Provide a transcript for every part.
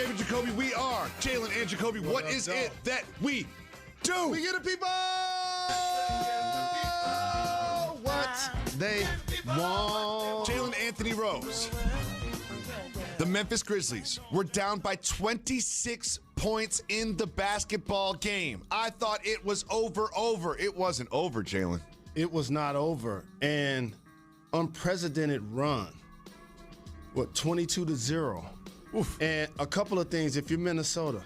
David Jacoby. We are Jalen and Jacoby. What is it that we do? We get the people what they want. Jalen Anthony Rose. The Memphis Grizzlies were down by 26 points in the basketball game. I thought it was over. It wasn't over, Jalen. It was not over. And unprecedented run. 22-0. Oof. And a couple of things. If you're Minnesota,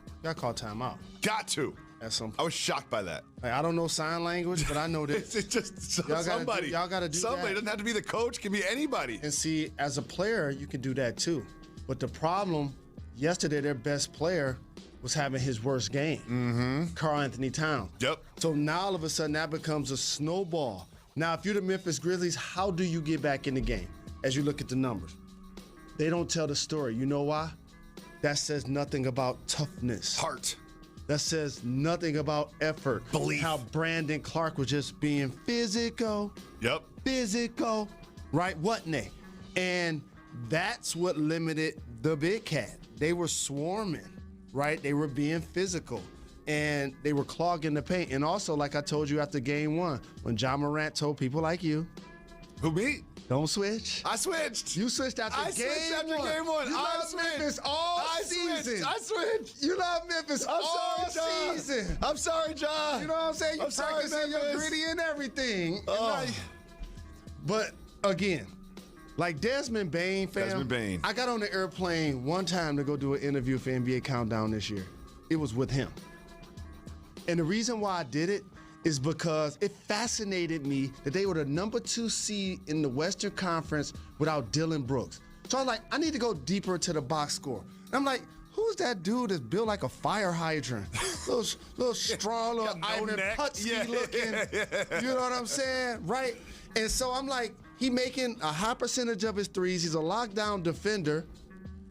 you got to call timeout. Got to. At some point. I was shocked by that. Like, I don't know sign language, but I know this. It's just somebody. Y'all got to do somebody. that. It doesn't have to be the coach. It can be anybody. And see, as a player, you can do that too. But the problem, yesterday, their best player was having his worst game. Karl Anthony Towns. Yep. So now all of a sudden that becomes a snowball. Now, if you're the Memphis Grizzlies, how do you get back in the game as you look at the numbers? They don't tell the story. You know why? That says nothing about toughness. Heart. That says nothing about effort. Belief. How Brandon Clark was just being physical. Yep. Physical. Right? Wasn't they? And that's what limited the Big Cat. They were swarming, right? They were being physical. And they were clogging the paint. And also, like I told you after game one, when John Morant told people like you, Who, me? don't switch. I switched. You switched after game one. You love Memphis all season. I switched. You love Memphis all season. I'm sorry, John. You know what I'm saying? You I'm sorry, practicing your Memphis. gritty and everything. Oh. But again, like Desmond Bane, fam. Desmond Bane. I got on the airplane one time to go do an interview for NBA Countdown this year. It was with him. And the reason why I did it is because it fascinated me that they were the number 2 seed in the Western Conference without Dylan Brooks. So I'm like, I need to go deeper to the box score. And I'm like, who's that dude that's built like a fire hydrant? little strong, little no Ivan neck. Putski looking. You know what I'm saying? Right? And so I'm like, he making a high percentage of his threes. He's a lockdown defender.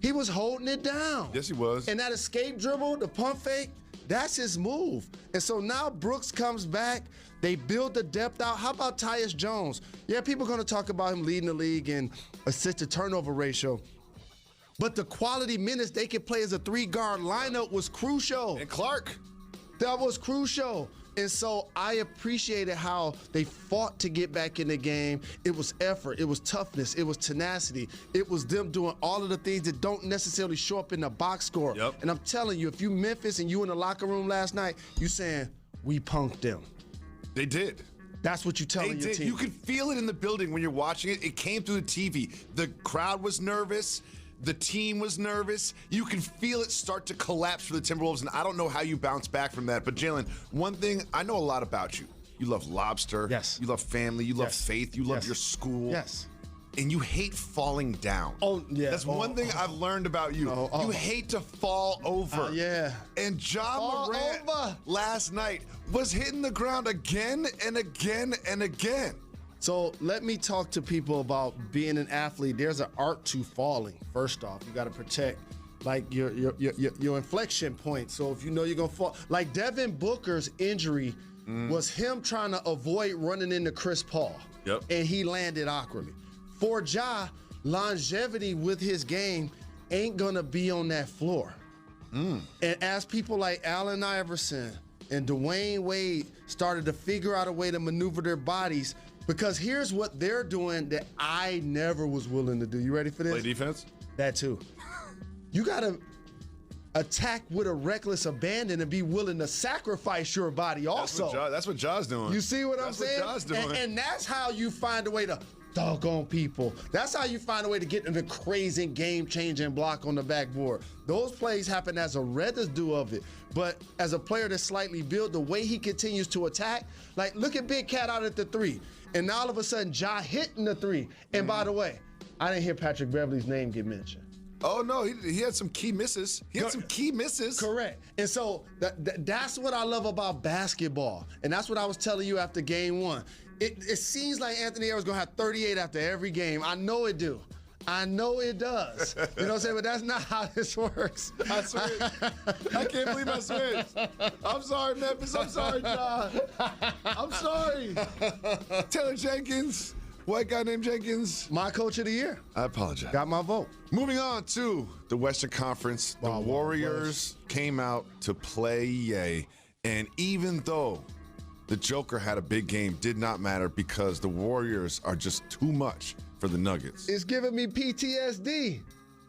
He was holding it down. Yes, he was. And that escape dribble, the pump fake, that's his move. And so now Brooks comes back. They build the depth out. How about Tyus Jones? Yeah, people are going to talk about him leading the league in assist-to-turnover ratio. But the quality minutes they could play as a 3-guard lineup was crucial. And Clark. That was crucial. And so I appreciated how they fought to get back in the game. It was effort. It was toughness. It was tenacity. It was them doing all of the things that don't necessarily show up in the box score. Yep. And I'm telling you, if you Memphis and you in the locker room last night, you saying, we punked them. They did. That's what you telling your team. You could feel it in the building when you're watching it. It came through the TV. The crowd was nervous. The team was nervous. You can feel it start to collapse for the Timberwolves, and I don't know how you bounce back from that. But, Jalen, one thing, I know a lot about you. You love lobster. Yes. You love family. You love Yes. faith. You love Yes. your school. Yes. And you hate falling down. Oh, yeah. That's one thing I've learned about you. You hate to fall over. Yeah. And John Fall Morant over. last night was hitting the ground again and again and again. So let me talk to people about being an athlete. There's an art to falling. First off, you got to protect like your inflection point. So if you know you're gonna fall, like Devin Booker's injury was him trying to avoid running into Chris Paul. Yep. And he landed awkwardly. For Ja, longevity with his game ain't gonna be on that floor. And as people like Allen Iverson and Dwayne Wade started to figure out a way to maneuver their bodies, because here's what they're doing that I never was willing to do. You ready for this? Play defense? That too. You gotta attack with a reckless abandon and be willing to sacrifice your body also. That's what Ja's doing. You see what I'm That's saying? What Ja's doing. And that's how you find a way to doggone people. That's how you find a way to get in the crazy game-changing block on the backboard. Those plays happen as a residue of it. But as a player that's slightly built, the way he continues to attack, like look at Big Cat out at the 3. And now all of a sudden, Ja hitting the 3. And by the way, I didn't hear Patrick Beverly's name get mentioned. Oh, no, he had some key misses. Correct. And so that's what I love about basketball. And that's what I was telling you after game one. It seems like Anthony Edwards going to have 38 after every game. I know it do. I know it does. You know what I'm saying? But that's not how this works. I switched. I can't believe I switched. I'm sorry, Memphis. I'm sorry, John. I'm sorry. Taylor Jenkins. White guy named Jenkins. My coach of the year. I apologize. Got my vote. Moving on to the Western Conference, the Warriors came out to play Ye, and even though the Joker had a big game, did not matter because the Warriors are just too much for the Nuggets. It's giving me PTSD.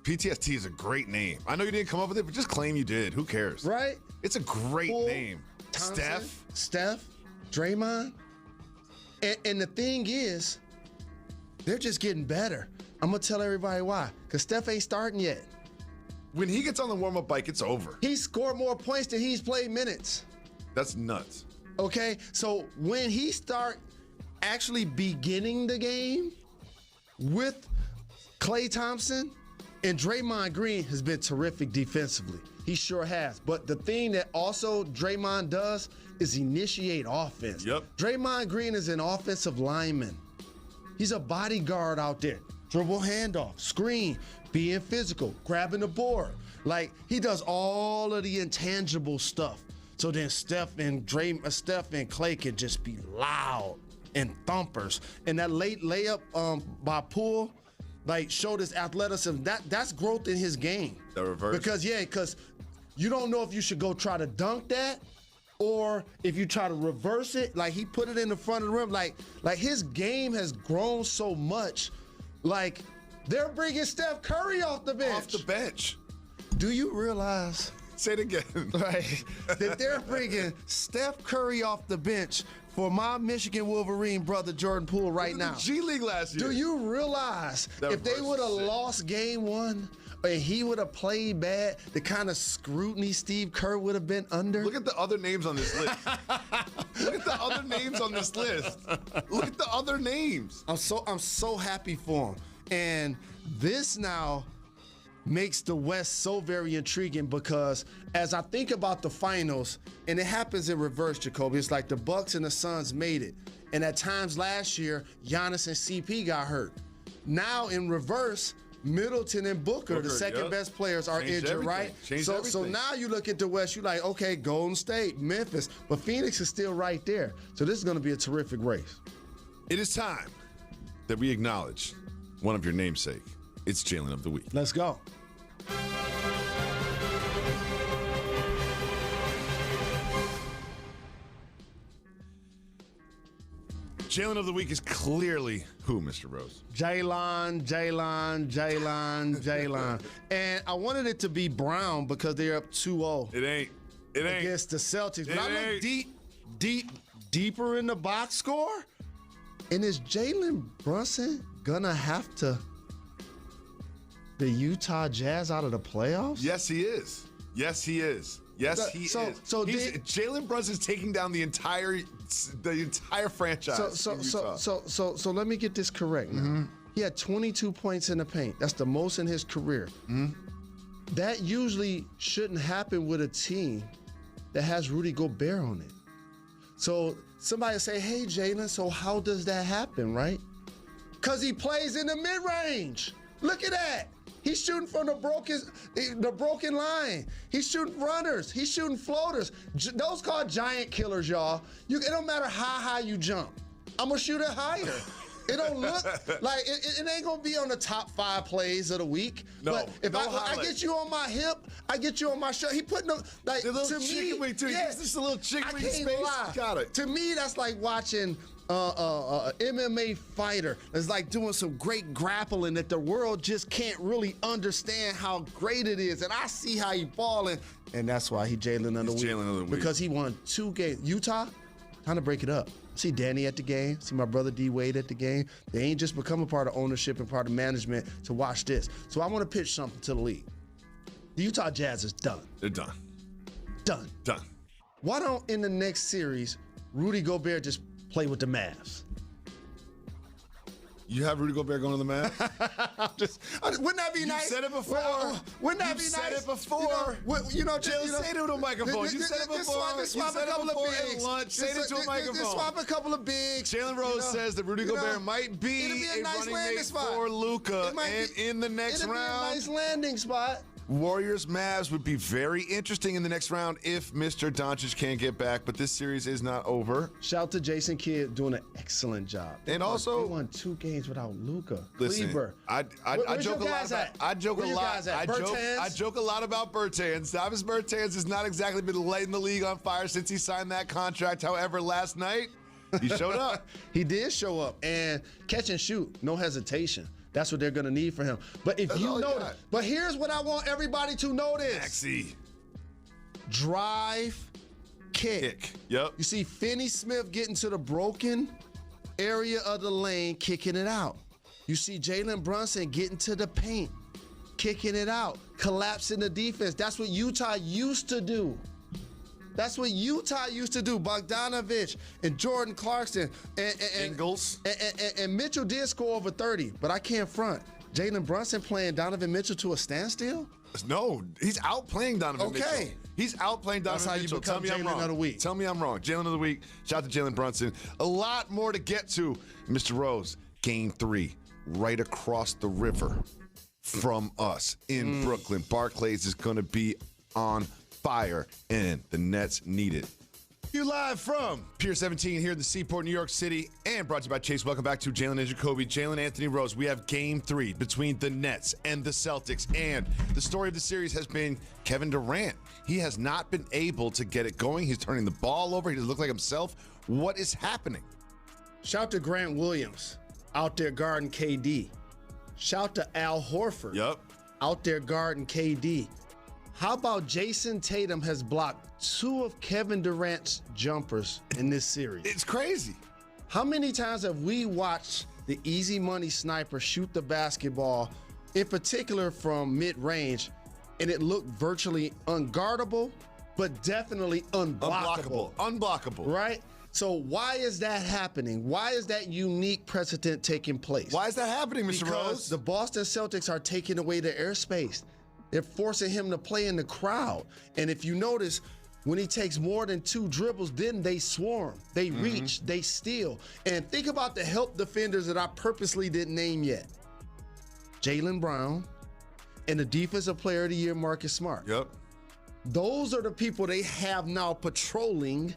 PTSD is a great name. I know you didn't come up with it, but just claim you did. Who cares? Right? It's a great name. Thompson, Steph, Draymond. And the thing is, they're just getting better. I'm going to tell everybody why. Because Steph ain't starting yet. When he gets on the warm-up bike, it's over. He scored more points than he's played minutes. That's nuts. Okay? So when he start actually beginning the game with Klay Thompson, and Draymond Green has been terrific defensively. He sure has. But the thing that also Draymond does is initiate offense. Yep. Draymond Green is an offensive lineman. He's a bodyguard out there. Dribble handoff, screen, being physical, grabbing the board. Like, he does all of the intangible stuff. So then Steph and Klay can just be loud and thumpers. And that late layup by Poole, like, showed his athleticism. That's growth in his game. The reverse. Because you don't know if you should go try to dunk that or if you try to reverse it. Like, he put it in the front of the rim. Like his game has grown so much. Like, they're bringing Steph Curry off the bench. Off the bench. Do you realize? Say it again. Right. That they're bringing Steph Curry off the bench for my Michigan Wolverine brother Jordan Poole right now. The G League last year. Do you realize if they would have lost game one and he would have played bad, the kind of scrutiny Steve Kerr would have been under? Look at the other names on this list. Look at the other names on this list. Look at the other names. I'm so happy for him. And this now makes the West so very intriguing because as I think about the finals, and it happens in reverse, Jacoby, it's like the Bucks and the Suns made it. And at times last year, Giannis and CP got hurt. Now in reverse, Middleton and Booker, the second best players, are injured, right? So now you look at the West, you're like, okay, Golden State, Memphis, but Phoenix is still right there. So this is going to be a terrific race. It is time that we acknowledge one of your namesake. It's Jalen of the Week. Let's go. Jalen of the Week is clearly who, Mr. Rose? Jalen. And I wanted it to be Brown because they're up 2-0. It ain't. Against the Celtics. But I look deeper in the box score. And is Jalen Brunson gonna have to the Utah Jazz out of the playoffs? Yes, he is. Yes, he is. Yes, he is. So Jalen Brunson's taking down the entire franchise. So let me get this correct now. Mm-hmm. He had 22 points in the paint. That's the most in his career. Mm-hmm. That usually shouldn't happen with a team that has Rudy Gobert on it. So somebody say, hey, Jalen, so how does that happen, right? Because he plays in the mid-range. Look at that. He's shooting from the broken line. He's shooting runners. He's shooting floaters. Those called giant killers, y'all. It don't matter how high you jump. I'm going to shoot it higher. It don't look like it ain't going to be on the top 5 plays of the week. No, but if I get you on my hip, I get you on my shoulder. He putting them, like, the little to chicken me, wing, too. Yes, Just a little chicken wing space. Lie. Got it. To me, that's like watching MMA fighter is like doing some great grappling that the world just can't really understand how great it is. And I see how he balling, and that's why he Jalen of the Week. Because he won 2 games. Utah, time to break it up. See Danny at the game. See my brother D Wade at the game. They ain't just become a part of ownership and part of management to watch this. So I want to pitch something to the league. The Utah Jazz is done. They're done. Done. Done. Why don't in the next series Rudy Gobert just play with the Mavs? You have Rudy Gobert going to the Mavs? Wouldn't that be nice? You said it before. Wouldn't that be nice? You said it before. Jalen, say it to a microphone. You said it before. Swap a couple of bigs. Say it to a microphone. Swap a couple of bigs. Jalen Rose says that Rudy Gobert might be a nice running mate for Luka in the next round. It'll be a nice landing spot. Warriors Mavs would be very interesting in the next round if Mr. Doncic can't get back, but this series is not over. Shout out to Jason Kidd doing an excellent job. And also, they won 2 games without Luka. Listen, Kleber. I joke a lot about I joke a lot. I joke a lot about Bertans. Davis Bertans has not exactly been lighting the league on fire since he signed that contract. However, last night he showed up. He did show up, and catch and shoot, no hesitation. That's what they're going to need for him. But if you notice, but here's what I want everybody to notice. Maxey. Drive, kick. Yep. You see Finney Smith getting to the broken area of the lane, kicking it out. You see Jalen Brunson getting to the paint, kicking it out, collapsing the defense. That's what Utah used to do. That's what Utah used to do. Bogdanovich and Jordan Clarkson and Ingles. And Mitchell did score over 30, but I can't front. Jalen Brunson playing Donovan Mitchell to a standstill? No, he's outplaying Donovan Mitchell. Okay. He's outplaying Donovan Mitchell. That's how you become Jalen of the week. Tell me I'm wrong. Jalen of the week. Shout out to Jalen Brunson. A lot more to get to. Mr. Rose, Game 3, right across the river from us in Brooklyn. Barclays is going to be on fire, and the Nets need it. You live from Pier 17 here in the Seaport, New York City, and brought to you by Chase. Welcome back to Jalen Jacoby Jalen Anthony Rose. We have Game 3 between the Nets and the Celtics, and the story of the series has been Kevin Durant. He has not been able to get it going. He's turning the ball over. He doesn't look like himself. What is happening? Shout out to Grant Williams out there guarding KD. Shout out to Al Horford out there guarding KD. How about Jason Tatum has blocked 2 of Kevin Durant's jumpers in this series? It's crazy. How many times have we watched the easy money sniper shoot the basketball, in particular from mid-range, and it looked virtually unguardable, but definitely unblockable? Unblockable. Right? So why is that happening? Why is that unique precedent taking place? Why is that happening, Mr. Because Rose? the Boston Celtics are taking away the airspace. They're forcing him to play in the crowd. And if you notice, when he takes more than 2 dribbles, then they swarm, they reach, they steal. And think about the help defenders that I purposely didn't name yet. Jaylen Brown and the Defensive Player of the Year, Marcus Smart. Yep. Those are the people they have now patrolling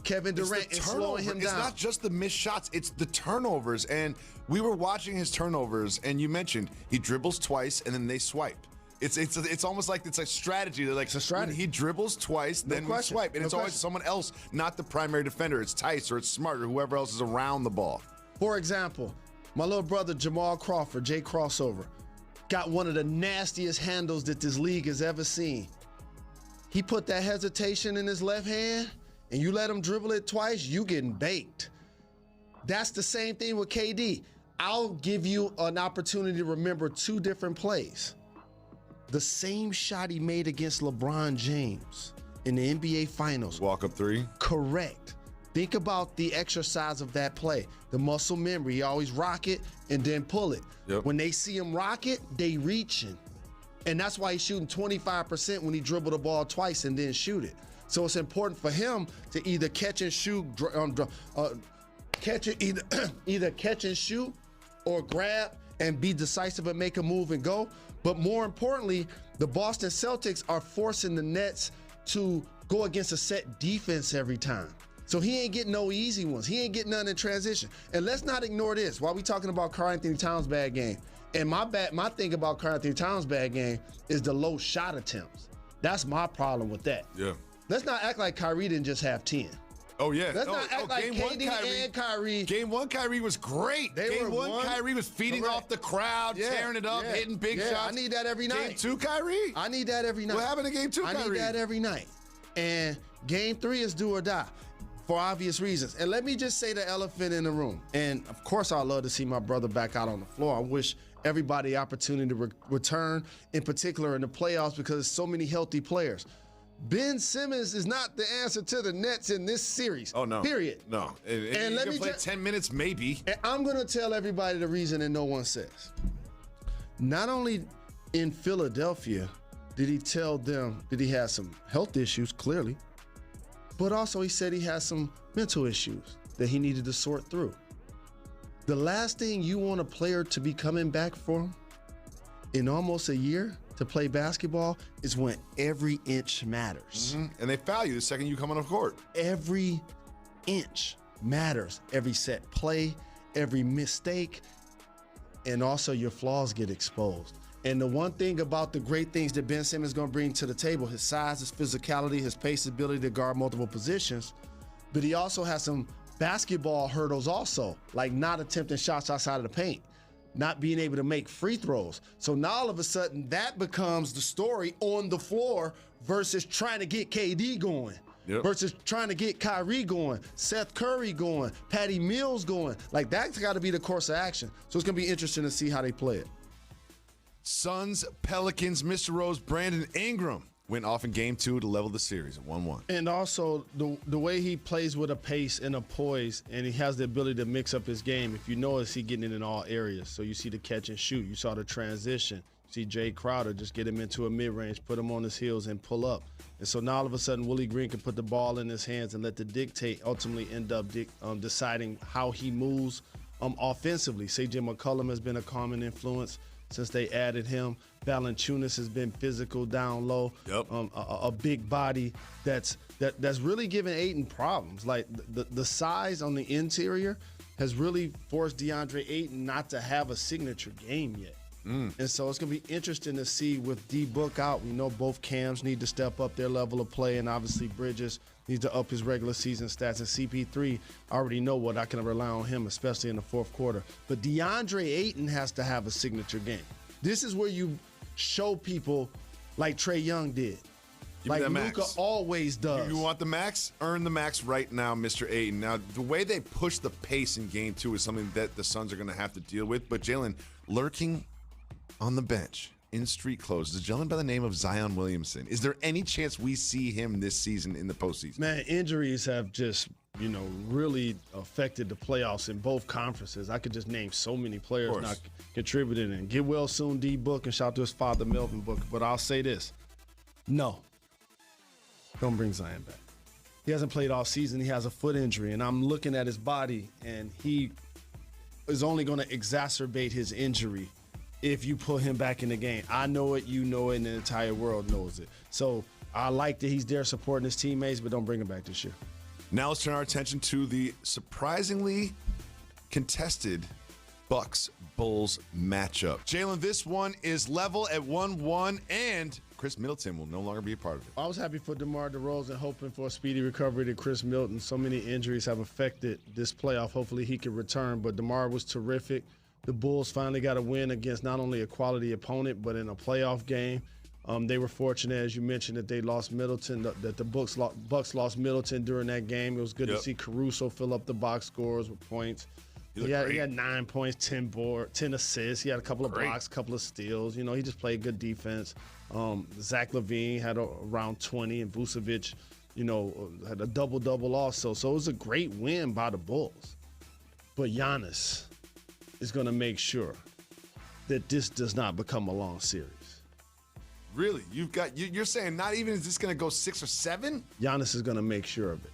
Kevin Durant and slowing him down. It's not just the missed shots, it's the turnovers. And we were watching his turnovers, and you mentioned he dribbles twice and then they swipe. It's almost like it's a strategy. They're like, it's a strategy. He dribbles twice, then we swipe. And it's always someone else, not the primary defender. It's Tice or it's Smart or whoever else is around the ball. For example, my little brother Jamal Crawford, Jay Crossover, got one of the nastiest handles that this league has ever seen. He put that hesitation in his left hand, and you let him dribble it twice, you getting baked. That's the same thing with KD. I'll give you an opportunity to remember 2 different plays. The same shot he made against LeBron James in the NBA Finals. Walk-up 3. Correct. Think about the exercise of that play. The muscle memory. He always rock it and then pull it. Yep. When they see him rock it, they reaching. And that's why he's shooting 25% when he dribbled the ball twice and then shoot it. So it's important for him to either catch and shoot, either catch and shoot or grab and be decisive and make a move and go. But more importantly, the Boston Celtics are forcing the Nets to go against a set defense every time. So he ain't getting no easy ones. He ain't getting none in transition. And let's not ignore this. While we talking about Karl-Anthony Towns' bad game, and my thing about Karl-Anthony Towns' bad game is the low shot attempts. That's my problem with that. Yeah. Let's not act like Kyrie didn't just have 10. Oh, yeah. Let's not act like KD and Kyrie. Game 1, Kyrie was great. Game 1, Kyrie was feeding off the crowd, tearing it up, hitting big shots. I need that every night. Game 2, Kyrie? I need that every night. What happened in Game 2, Kyrie? I need that every night. And Game 3 is do or die for obvious reasons. And let me just say the elephant in the room. And, of course, I'd love to see my brother back out on the floor. I wish everybody the opportunity to return, in particular in the playoffs, because there's so many healthy players. Ben Simmons is not the answer to the Nets in this series. Oh, no. Period. No. And let me play 10 minutes, maybe. And I'm going to tell everybody the reason that no one says. Not only in Philadelphia did he tell them that he had some health issues, clearly, but also he said he had some mental issues that he needed to sort through. The last thing you want a player to be coming back from in almost a year to play basketball is when every inch matters. And they foul you the second you come on the court. Every inch matters. Every set play, every mistake, and also your flaws get exposed. And the one thing about the great things that Ben Simmons is going to bring to the table, his size, his physicality, his pace, ability to guard multiple positions, but he also has some basketball hurdles also, like not attempting shots outside of the paint, not being able to make free throws. So now all of a sudden that becomes the story on the floor versus trying to get KD going. Yep. Versus trying to get Kyrie going, Seth Curry going, Patty Mills going. Like, that's got to be the course of action. So it's going to be interesting to see how they play it. Suns, Pelicans, Mr. Rose, Brandon Ingram went off in game 2 to level the series at 1-1. And also, the way he plays with a pace and a poise, and he has the ability to mix up his game. If you notice, he getting it in all areas. So you see the catch and shoot. You saw the transition. You see Jay Crowder just get him into a mid-range, put him on his heels, and pull up. And so now all of a sudden, Willie Green can put the ball in his hands and let the dictate ultimately end up deciding how he moves offensively. C.J. McCollum has been a common influence since they added him. Valanciunas has been physical down low. Yep. A big body that's really giving Ayton problems. Like the size on the interior has really forced DeAndre Ayton not to have a signature game yet. And so it's going to be interesting to see with D-Book out. We know both Cams need to step up their level of play, and obviously Bridges needs to up his regular season stats. And CP3, I already know what I can rely on him, especially in the fourth quarter. But DeAndre Ayton has to have a signature game. This is where you show people like Trae Young did. Like Luka always does. You want the max? Earn the max right now, Mr. Ayton. Now, the way they push the pace in game 2 is something that the Suns are going to have to deal with. But Jalen, lurking on the bench in street clothes is a gentleman by the name of Zion Williamson. Is there any chance we see him this season in the postseason? Man, injuries have just, really affected the playoffs in both conferences. I could just name so many players not contributing. And get well soon, D-Book, and shout out to his father, Melvin Booker. But I'll say this. No. Don't bring Zion back. He hasn't played all season. He has a foot injury. And I'm looking at his body, and he is only going to exacerbate his injury if you put him back in the game. I know it, you know it, and the entire world knows it. So I like that he's there supporting his teammates, but don't bring him back this year. Now let's turn our attention to the surprisingly contested Bucks-Bulls matchup. Jalen, this one is level at 1-1, and Chris Middleton will no longer be a part of it. I was happy for DeMar DeRozan, hoping for a speedy recovery to Chris Middleton. So many injuries have affected this playoff. Hopefully he can return, but DeMar was terrific. The Bulls finally got a win against not only a quality opponent, but in a playoff game. They were fortunate, as you mentioned, that they lost Middleton, that the Bucks lost Middleton during that game. It was good to see Caruso fill up the box scores with points. He had 9 points, 10 assists. He had a couple of blocks, a couple of steals. He just played good defense. Zach LaVine had around 20, and Vucevic, had a double-double also. So it was a great win by the Bulls. But Giannis is going to make sure that this does not become a long series. Really? You're saying not even is this going to go 6 or 7? Giannis is going to make sure of it.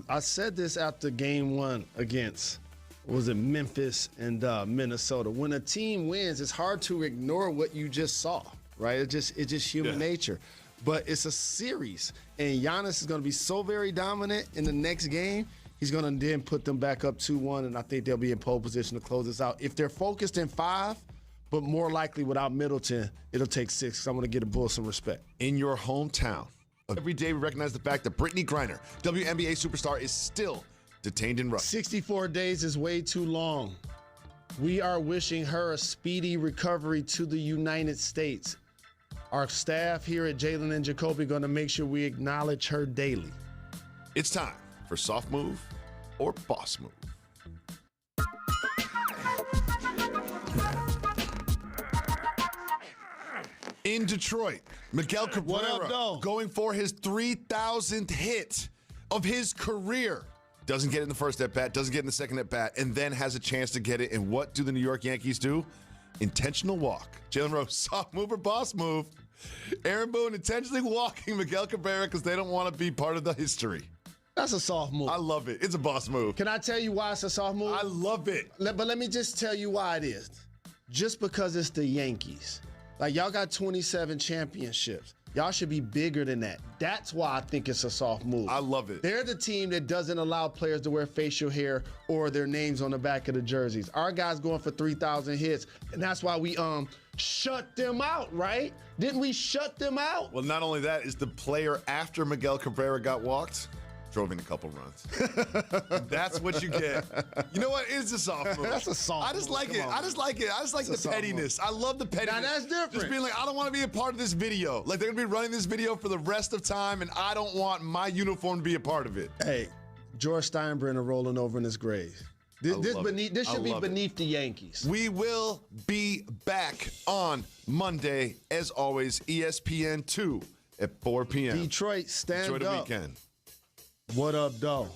I said this after game 1 against, Memphis and Minnesota. When a team wins, it's hard to ignore what you just saw, right? It's just human nature. But it's a series, and Giannis is going to be so very dominant in the next game. He's going to then put them back up 2-1, and I think they'll be in pole position to close this out. If they're focused in 5, but more likely without Middleton, it'll take 6, because I'm going to get the Bulls some respect. In your hometown, every day we recognize the fact that Brittany Griner, WNBA superstar, is still detained in Russia. 64 days is way too long. We are wishing her a speedy recovery to the United States. Our staff here at Jalen and Jacoby are going to make sure we acknowledge her daily. It's time for Soft Move or Boss Move. In Detroit, Miguel Cabrera going for his 3,000th hit of his career. Doesn't get it in the first at bat, doesn't get it in the second at bat, and then has a chance to get it. And what do the New York Yankees do? Intentional walk. Jalen Rose, soft move or boss move? Aaron Boone intentionally walking Miguel Cabrera because they don't want to be part of the history. That's a soft move. I love it. It's a boss move. Can I tell you why it's a soft move? I love it. But let me just tell you why it is. Just because it's the Yankees Like, y'all got 27 championships. Y'all should be bigger than that. That's why I think it's a soft move. I love it. They're the team that doesn't allow players to wear facial hair or their names on the back of the jerseys. Our guys going for 3,000 hits, and that's why we shut them out, right? Didn't we shut them out? Well, not only that, is the player after Miguel Cabrera got walked, drove in a couple runs. And that's what you get. You know what? It's a soft move. That's a soft I just move. like Come it. on, I just like it. I just like the pettiness. I love the pettiness. Now, that's different. Just being like, I don't want to be a part of this video. Like, they're going to be running this video for the rest of time, and I don't want my uniform to be a part of it. Hey, George Steinbrenner rolling over in his grave. This should be beneath the Yankees. We will be back on Monday, as always, ESPN 2 at 4 p.m. Detroit, stand Enjoy the up. weekend. What up, though?